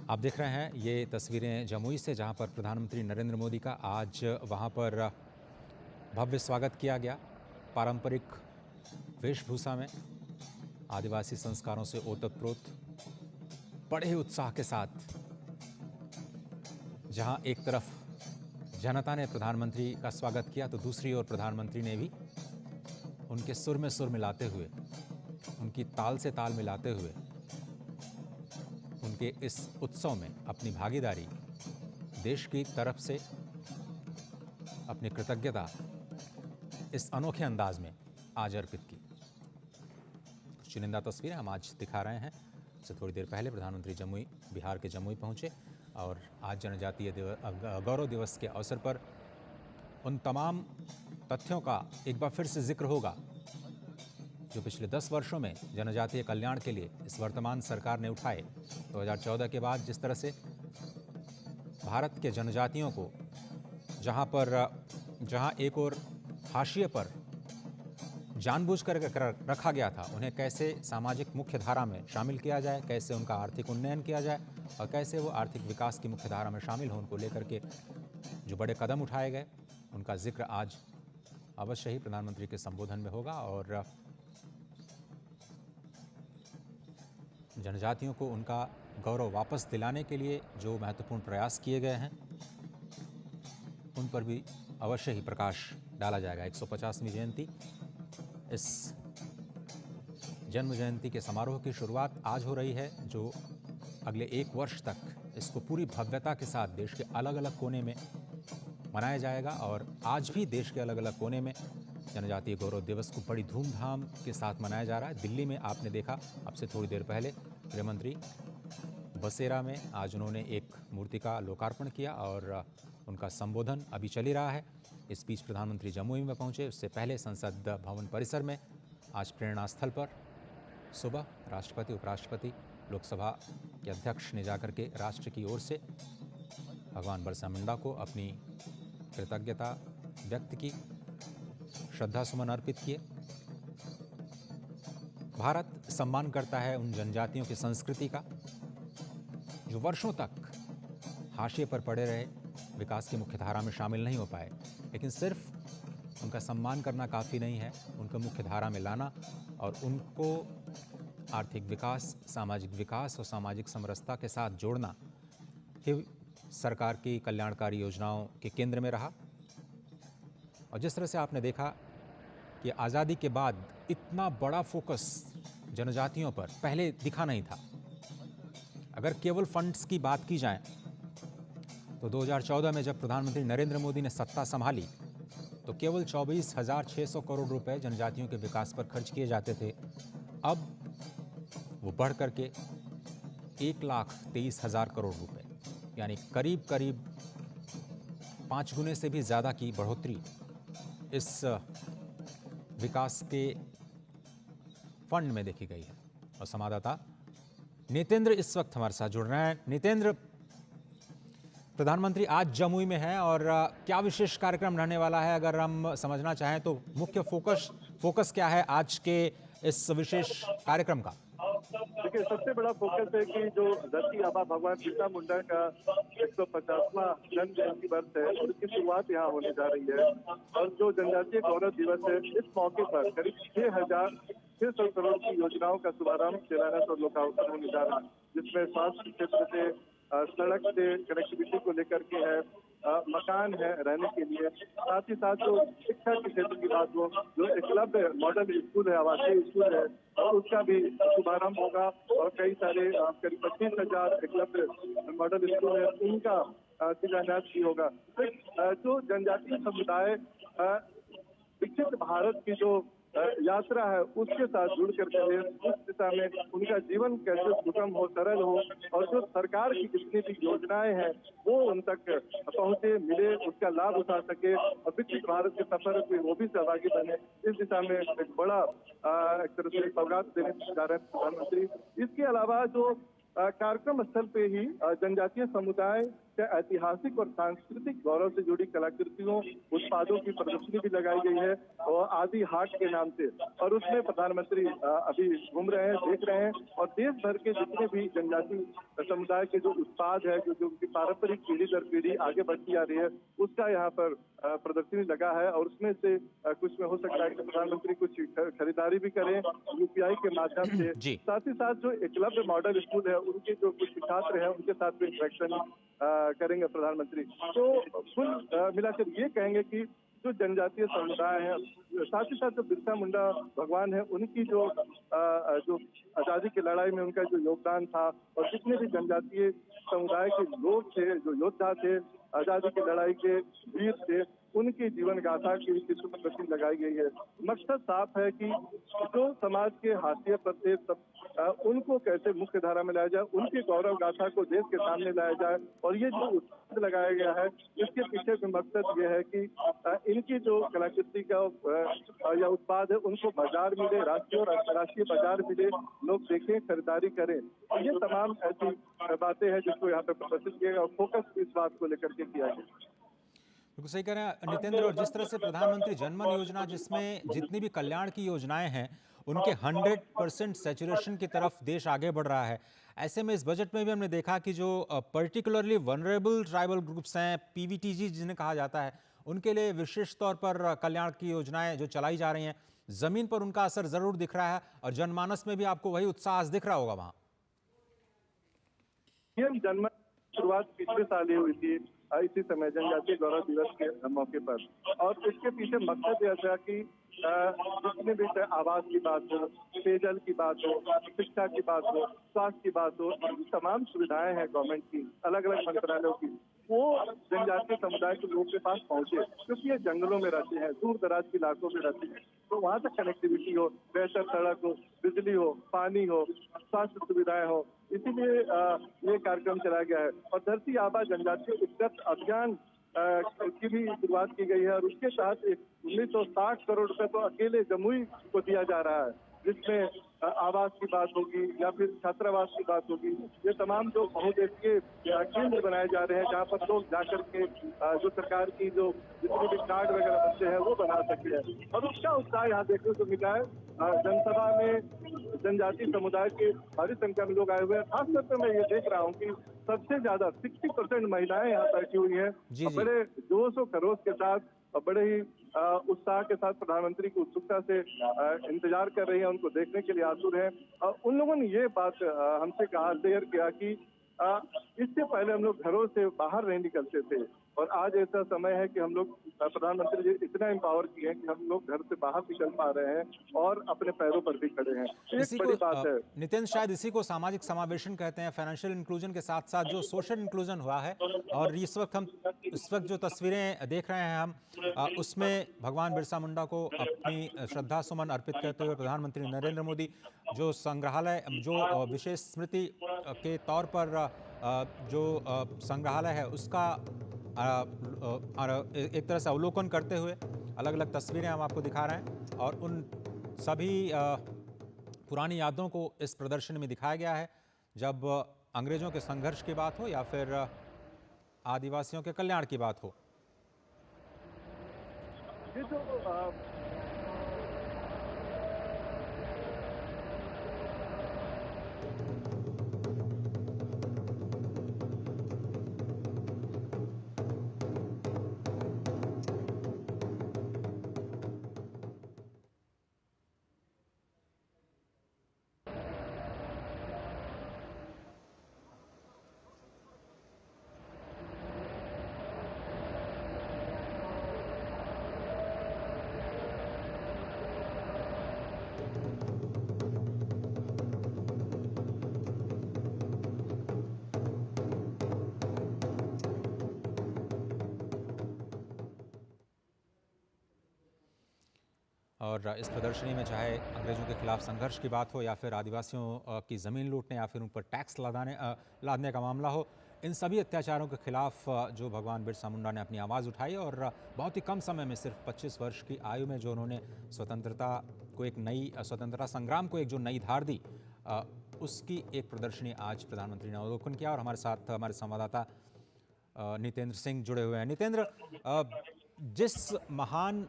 आप देख रहे हैं ये तस्वीरें जमुई से, जहां पर प्रधानमंत्री नरेंद्र मोदी का आज वहां पर भव्य स्वागत किया गया। पारंपरिक वेशभूषा में, आदिवासी संस्कारों से ओतप्रोत, बड़े ही उत्साह के साथ, जहां एक तरफ जनता ने प्रधानमंत्री का स्वागत किया तो दूसरी ओर प्रधानमंत्री ने भी उनके सुर में सुर मिलाते हुए, उनकी ताल से ताल मिलाते हुए उनके इस उत्सव में अपनी भागीदारी, देश की तरफ से अपनी कृतज्ञता इस अनोखे अंदाज में आज अर्पित की। चुनिंदा तस्वीरें हम आज दिखा रहे हैं। इससे थोड़ी देर पहले प्रधानमंत्री जमुई, बिहार के जमुई पहुंचे और आज जनजातीय गौरव दिवस के अवसर पर उन तमाम तथ्यों का एक बार फिर से जिक्र होगा जो पिछले 10 वर्षों में जनजातीय कल्याण के लिए इस वर्तमान सरकार ने उठाए। 2014 के बाद जिस तरह से भारत के जनजातियों को जहां एक और हाशिए पर जानबूझकर रखा गया था, उन्हें कैसे सामाजिक मुख्य धारा में शामिल किया जाए, कैसे उनका आर्थिक उन्नयन किया जाए और कैसे वो आर्थिक विकास की मुख्य धारा में शामिल हो, उनको लेकर के जो बड़े कदम उठाए गए, उनका जिक्र आज अवश्य ही प्रधानमंत्री के संबोधन में होगा। और जनजातियों को उनका गौरव वापस दिलाने के लिए जो महत्वपूर्ण प्रयास किए गए हैं, उन पर भी अवश्य ही प्रकाश डाला जाएगा। 150वीं जयंती, इस जन्म जयंती के समारोह की शुरुआत आज हो रही है, जो अगले 1 वर्ष तक इसको पूरी भव्यता के साथ देश के अलग अलग कोने में मनाया जाएगा। और आज भी देश के अलग अलग कोने में जनजातीय गौरव दिवस को बड़ी धूमधाम के साथ मनाया जा रहा है। दिल्ली में आपने देखा अब से थोड़ी देर पहले गृहमंत्री बसेरा में आज उन्होंने एक मूर्ति का लोकार्पण किया और उनका संबोधन अभी चल ही रहा है। इस बीच प्रधानमंत्री जमुई में पहुंचे, उससे पहले संसद भवन परिसर में आज प्रेरणा स्थल पर सुबह राष्ट्रपति, उपराष्ट्रपति, लोकसभा के अध्यक्ष ने जाकर के राष्ट्र की ओर से भगवान बिरसा मुंडा को अपनी कृतज्ञता व्यक्त की, श्रद्धा सुमन अर्पित किए। भारत सम्मान करता है उन जनजातियों की संस्कृति का जो वर्षों तक हाशिए पर पड़े रहे, विकास की मुख्य धारा में शामिल नहीं हो पाए। लेकिन सिर्फ उनका सम्मान करना काफ़ी नहीं है, उनको मुख्य धारा में लाना और उनको आर्थिक विकास, सामाजिक विकास और सामाजिक समरसता के साथ जोड़ना ही सरकार की कल्याणकारी योजनाओं के केंद्र में रहा। और जिस तरह से आपने देखा कि आज़ादी के बाद इतना बड़ा फोकस जनजातियों पर पहले दिखा नहीं था। अगर केवल फंड्स की बात की जाए तो 2014 में जब प्रधानमंत्री नरेंद्र मोदी ने सत्ता संभाली तो केवल 24,600 करोड़ रुपए जनजातियों के विकास पर खर्च किए जाते थे। अब वो बढ़ करके 1,23,000 करोड़ रुपए, यानी करीब करीब 5 गुने से भी ज़्यादा की बढ़ोतरी इस विकास के फंड में देखी गई है। और संवाददाता नितेंद्र इस वक्त हमारे साथ जुड़ रहे हैं। नितेंद्र, प्रधानमंत्री आज जमुई में है और क्या विशेष कार्यक्रम रहने वाला है, अगर हम समझना चाहें तो मुख्य फोकस क्या है आज के इस विशेष कार्यक्रम का? देखिए, सबसे बड़ा फोकस है कि जो धरती आबा भगवान बिरसा मुंडा का 150वां जन्म जयंती वर्ष है और इसकी शुरुआत यहाँ होने जा रही है। और जो जनजातीय गौरव दिवस है, इस मौके पर करीब 6,600 करोड़ की योजनाओं का शुभारंभ, शिलान्यास और लोकार्पण होने जा रहा है, जिसमें स्वास्थ्य क्षेत्र से, सड़क से कनेक्टिविटी को लेकर के है, मकान है रहने के लिए, साथ ही साथ जो शिक्षा के क्षेत्र की बात हो, जो एकलव्य मॉडल स्कूल है, आवासीय स्कूल है, और उसका भी शुभारंभ होगा। और कई सारे करीब 25,000 एकलव्य मॉडल स्कूल है, उनका शिलान्यास भी होगा। जो जनजातीय समुदाय विकसित भारत की जो यात्रा है उसके साथ जुड़ करके उस दिशा में उनका जीवन कैसे सुगम हो, सरल हो, और जो सरकार की जितनी भी योजनाएं हैं वो उन तक पहुंचे, मिले, उसका लाभ उठा सके और विकसित भारत के सफर में वो भी सहभागी बने, इस दिशा में एक बड़ा एक तरह से सौगात देने जा रहे हैं प्रधानमंत्री। इसके अलावा जो कार्यक्रम स्थल पे ही जनजातीय समुदाय के ऐतिहासिक और सांस्कृतिक गौरव से जुड़ी कलाकृतियों उत्पादों की प्रदर्शनी भी लगाई गई है और आदि हाट के नाम से। और उसमें प्रधानमंत्री अभी घूम रहे हैं, देख रहे हैं और देश भर के जितने भी जनजातीय समुदाय के जो उत्पाद है, जो उनकी पारंपरिक पीढ़ी दर पीढ़ी आगे बढ़ती आ रही है, उसका यहाँ पर प्रदर्शनी लगा है। और उसमें से कुछ में हो सकता है कि प्रधानमंत्री कुछ खरीदारी भी करें यूपीआई के माध्यम से। जी। साथ ही साथ जो एकलव्य मॉडल स्कूल है, उनके जो कुछ छात्र हैं, उनके साथ भी इंटरेक्शन करेंगे प्रधानमंत्री। तो कुल मिलाकर ये कहेंगे कि जो जनजातीय समुदाय है, साथ ही साथ जो बिरसा मुंडा भगवान है, उनकी जो आजादी की लड़ाई में उनका जो योगदान था और जितने भी जनजातीय समुदाय के लोग थे, जो योद्धा थे, आजादी की लड़ाई के वीर थे, उनकी जीवन गाथा की चित्र प्रदर्शनी लगाई गई है। मकसद साफ है कि जो समाज के हाशिए पर थे उनको कैसे मुख्य धारा में लाया जाए, उनकी गौरव गाथा को देश के सामने लाया जाए। और ये जो उत्पाद लगाया गया है, इसके पीछे भी मकसद ये है कि इनकी जो कलाकृति का या उत्पाद है, उनको बाजार मिले, राष्ट्रीय और अंतर्राष्ट्रीय बाजार मिले, लोग देखें, खरीदारी करें। और ये तमाम ऐसी बातें हैं जिसको यहाँ पे प्रदर्शित किया गया और फोकस इस बात को लेकर के किया गया। बिल्कुल सही कह रहे हैं नितेंद्र। और जिस तरह से प्रधानमंत्री जनमन योजना, जिसमें जितनी भी कल्याण की योजनाएं हैं उनके 100% सैचुरेशन की तरफ देश आगे बढ़ रहा है, ऐसे में इस बजट में भी हमने देखा कि जो पर्टिकुलरली वनरेबल ट्राइबल ग्रुप्स हैं, पीवीटीजी जिन्हें कहा जाता है, उनके लिए विशेष तौर पर कल्याण की योजनाएं जो चलाई जा रही हैं, जमीन पर उनका असर जरूर दिख रहा है और जनमानस में भी आपको वही उत्साह दिख रहा होगा वहां। जन्म शुरुआत पिछले साल ही हुई थी, इसी समय जनजातीय गौरव दिवस के मौके पर। और इसके पीछे मकसद यह था कि जितने भी आवास की बात हो, पेयजल की बात हो, शिक्षा की बात हो, स्वास्थ्य की बात हो, तमाम सुविधाएं हैं गवर्नमेंट की, अलग अलग मंत्रालयों की, वो जनजातीय समुदाय के लोगों के पास पहुंचे। क्योंकि ये जंगलों में रहते हैं, दूर दराज के इलाकों में रहते हैं, तो वहाँ तक कनेक्टिविटी हो, बेहतर सड़क हो, बिजली हो, पानी हो, स्वास्थ्य सुविधाएं हो, इसीलिए ये कार्यक्रम चलाया गया है। और धरती आबा जनजातीय उत्कर्ष अभियान की भी शुरुआत की गई है और उसके तहत 1960 करोड़ रुपए तो अकेले जमुई को दिया जा रहा है, जिसमें आवास की बात होगी या फिर छात्रावास की बात होगी। ये तमाम जो बहुउद्देशीय केंद्र बनाए जा रहे हैं, जहाँ पर लोग जाकर के जो सरकार की जो जितने भी कार्ड वगैरह बनते हैं वो बना सकते हैं। और उसका उत्साह यहाँ देखने को मिला है। जनसभा में जनजातीय समुदाय के भारी संख्या में लोग आए हुए हैं। खासतौर पर मैं ये देख रहा हूँ कि सबसे ज्यादा 60% महिलाएं यहाँ बैठी हुई हैं। बड़े जोश और खरोश के साथ और बड़े ही उत्साह के साथ प्रधानमंत्री की उत्सुकता से इंतजार कर रही हैं, उनको देखने के लिए आतुर हैं। उन लोगों ने ये बात हमसे कहा, शेयर किया कि इससे पहले हम लोग घरों से बाहर नहीं निकलते थे और आज ऐसा समय है कि हम लोग प्रधानमंत्री जी इतना एम्पावर किए हैं कि हम लोग घर से बाहर निकल पा रहे हैं और अपने पैरों पर भी खड़े हैं। एक बड़ी बात है नितिन, शायद इसी को सामाजिक समावेशन कहते हैं। फाइनेंशियल इंक्लूजन के साथ साथ जो सोशल इंक्लूजन हुआ है, और इस वक्त जो तस्वीरें देख रहे हैं हम, उसमें भगवान बिरसा मुंडा को अपनी श्रद्धा सुमन अर्पित करते हुए प्रधानमंत्री नरेंद्र मोदी जो संग्रहालय, जो विशेष स्मृति के तौर पर जो संग्रहालय है उसका एक तरह से अवलोकन करते हुए अलग अलग तस्वीरें हम आपको दिखा रहे हैं। और उन सभी पुरानी यादों को इस प्रदर्शनी में दिखाया गया है, जब अंग्रेजों के संघर्ष की बात हो या फिर आदिवासियों के कल्याण की बात हो। ये जो और इस प्रदर्शनी में चाहे अंग्रेजों के खिलाफ संघर्ष की बात हो या फिर आदिवासियों की ज़मीन लूटने या फिर उन पर टैक्स लादने का मामला हो, इन सभी अत्याचारों के खिलाफ जो भगवान बिरसा मुंडा ने अपनी आवाज़ उठाई और बहुत ही कम समय में, सिर्फ 25 वर्ष की आयु में जो उन्होंने स्वतंत्रता संग्राम को एक जो नई धार दी, उसकी एक प्रदर्शनी आज प्रधानमंत्री ने अवलोकन किया और हमारे साथ हमारे संवाददाता नितेंद्र सिंह जुड़े हुए हैं। नितेंद्र, जिस महान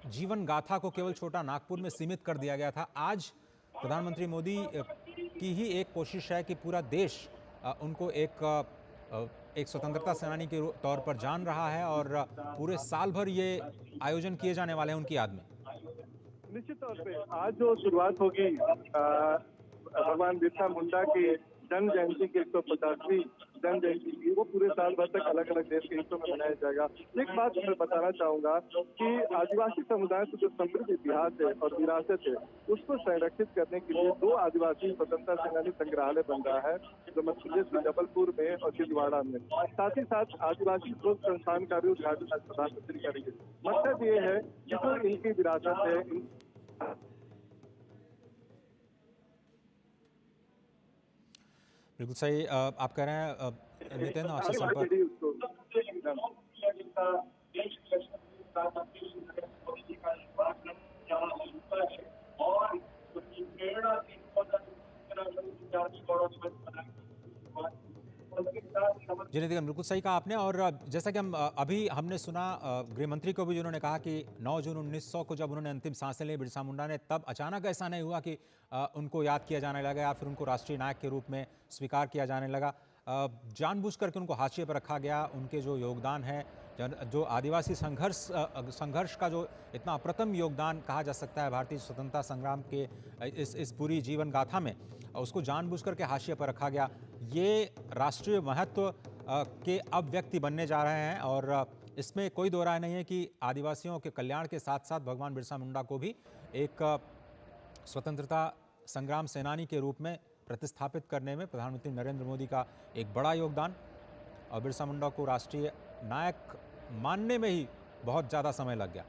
जीवन गाथा को केवल छोटा नागपुर में सीमित कर दिया गया था, आज प्रधानमंत्री मोदी की ही एक कोशिश है कि पूरा देश उनको एक स्वतंत्रता सेनानी के तौर पर जान रहा है और पूरे साल भर ये आयोजन किए जाने वाले हैं उनकी याद में। निश्चित तौर पे आज जो शुरुआत होगी भगवान बिरसा मुंडा की जन्म जयंती की 150वीं जन्म जयंती की, वो पूरे साल भर तक अलग अलग देश के हिस्सों में मनाया जाएगा। एक बात मैं बताना चाहूंगा कि आदिवासी समुदाय से जो समृद्ध इतिहास है और विरासत है, उसको संरक्षित करने के लिए 2 आदिवासी स्वतंत्रता सेनानी संग्रहालय बन रहा है, जो मध्य प्रदेश में जबलपुर में और छिंदवाड़ा में। साथ ही साथ आदिवासी शोध संस्थान का भी उद्घाटन आज प्रधानमंत्री करेंगे। मकसद ये है कि जो इनकी विरासत है, बिल्कुल सही आप कह रहे हैं नितिन, आपसे संपर्क जी नितिन, बिल्कुल सही कहा आपने। और जैसा कि अभी हमने सुना गृह मंत्री को भी, जिन्होंने कहा कि 9 जून 1900 को जब उन्होंने अंतिम सांसें ली बिरसा मुंडा ने, तब अचानक ऐसा नहीं हुआ कि उनको याद किया जाने लगा या फिर उनको राष्ट्रीय नायक के रूप में स्वीकार किया जाने लगा। जानबूझ करके उनको हाशिए पर रखा गया। उनके जो योगदान है, जो आदिवासी संघर्ष का जो इतना अप्रतिम योगदान कहा जा सकता है भारतीय स्वतंत्रता संग्राम के इस पूरी जीवन गाथा में, उसको जानबूझ करके हाशिए पर रखा गया। ये राष्ट्रीय महत्व के अब व्यक्ति बनने जा रहे हैं और इसमें कोई दो राय नहीं है कि आदिवासियों के कल्याण के साथ साथ भगवान बिरसा मुंडा को भी एक स्वतंत्रता संग्राम सेनानी के रूप में प्रतिस्थापित करने में प्रधानमंत्री नरेंद्र मोदी का एक बड़ा योगदान, और बिरसा मुंडा को राष्ट्रीय नायक मानने में ही बहुत ज़्यादा समय लग गया।